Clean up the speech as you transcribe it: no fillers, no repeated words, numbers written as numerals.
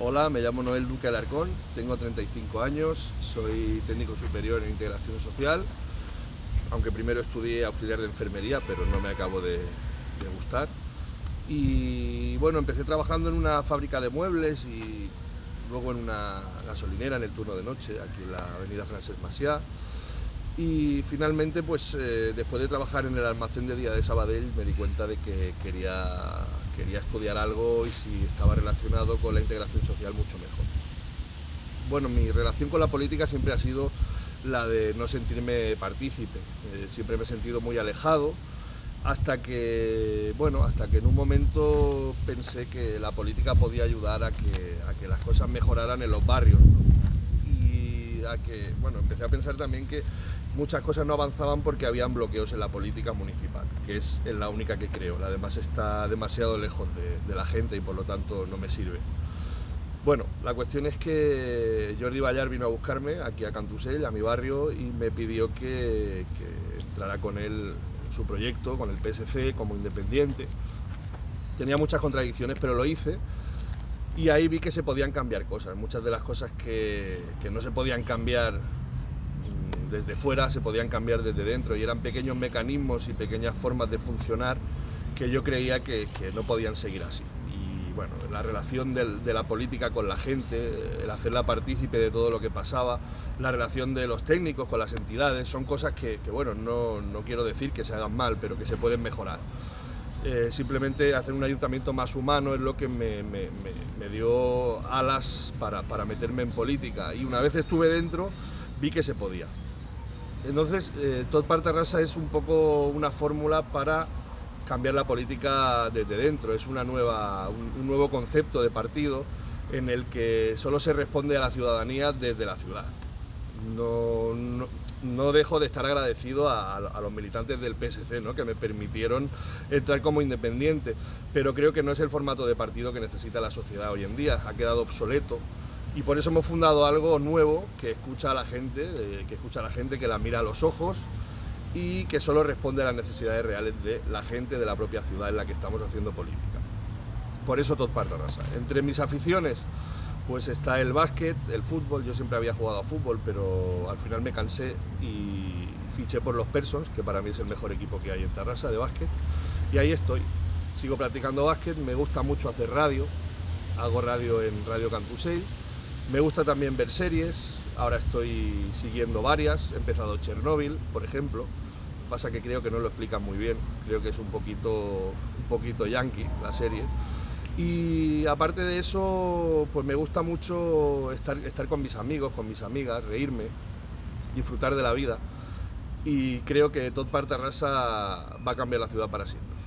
Hola, me llamo Noel Duque Alarcón, tengo 35 años, soy técnico superior en integración social, aunque primero estudié auxiliar de enfermería, pero no me acabo de gustar. Y bueno, empecé trabajando en una fábrica de muebles y luego en una gasolinera en el turno de noche, aquí en la avenida Francesc Macià. Y finalmente, pues después de trabajar en el almacén de día de Sabadell, me di cuenta de que quería estudiar algo y si estaba relacionado con la integración social mucho mejor. Bueno, mi relación con la política siempre ha sido la de no sentirme partícipe. Siempre me he sentido muy alejado hasta que en un momento pensé que la política podía ayudar a que las cosas mejoraran en los barrios, ¿no? Y bueno, empecé a pensar también que muchas cosas no avanzaban porque habían bloqueos en la política municipal, que es en la única que creo. La demás está demasiado lejos de la gente y por lo tanto no me sirve. Bueno, la cuestión es que Jordi Ballar vino a buscarme aquí a Cantusell, a mi barrio, y me pidió que entrara con él en su proyecto, con el PSC, como independiente. Tenía muchas contradicciones, pero lo hice. Y ahí vi que se podían cambiar cosas. Muchas de las cosas que no se podían cambiar desde fuera, se podían cambiar desde dentro. Y eran pequeños mecanismos y pequeñas formas de funcionar que yo creía que no podían seguir así. Y bueno, la relación de la política con la gente, el hacerla partícipe de todo lo que pasaba, la relación de los técnicos con las entidades, son cosas que bueno, no quiero decir que se hagan mal, pero que se pueden mejorar. Simplemente hacer un ayuntamiento más humano es lo que me dio alas para meterme en política, y una vez estuve dentro vi que se podía. Entonces, Tot per Terrassa es un poco una fórmula para cambiar la política desde dentro. Es un nuevo concepto de partido en el que solo se responde a la ciudadanía desde la ciudad. No dejo de estar agradecido a los militantes del PSC, ¿no?, que me permitieron entrar como independiente, pero creo que no es el formato de partido que necesita la sociedad hoy en día. Ha quedado obsoleto y por eso hemos fundado algo nuevo que escucha a la gente, que la mira a los ojos y que solo responde a las necesidades reales de la gente de la propia ciudad en la que estamos haciendo política. Por eso Tot per Terrassa. Entre mis aficiones pues está el básquet, el fútbol. Yo siempre había jugado a fútbol, pero al final me cansé y fiché por los Persons, que para mí es el mejor equipo que hay en Terrassa de básquet, y ahí estoy. Sigo practicando básquet, me gusta mucho hacer radio, hago radio en Radio Cantusell, me gusta también ver series, ahora estoy siguiendo varias, he empezado Chernobyl, por ejemplo. Pasa que creo que no lo explican muy bien, creo que es un poquito yankee la serie. Y aparte de eso, pues me gusta mucho estar con mis amigos, con mis amigas, reírme, disfrutar de la vida. Y creo que Tot per Terrassa va a cambiar la ciudad para siempre.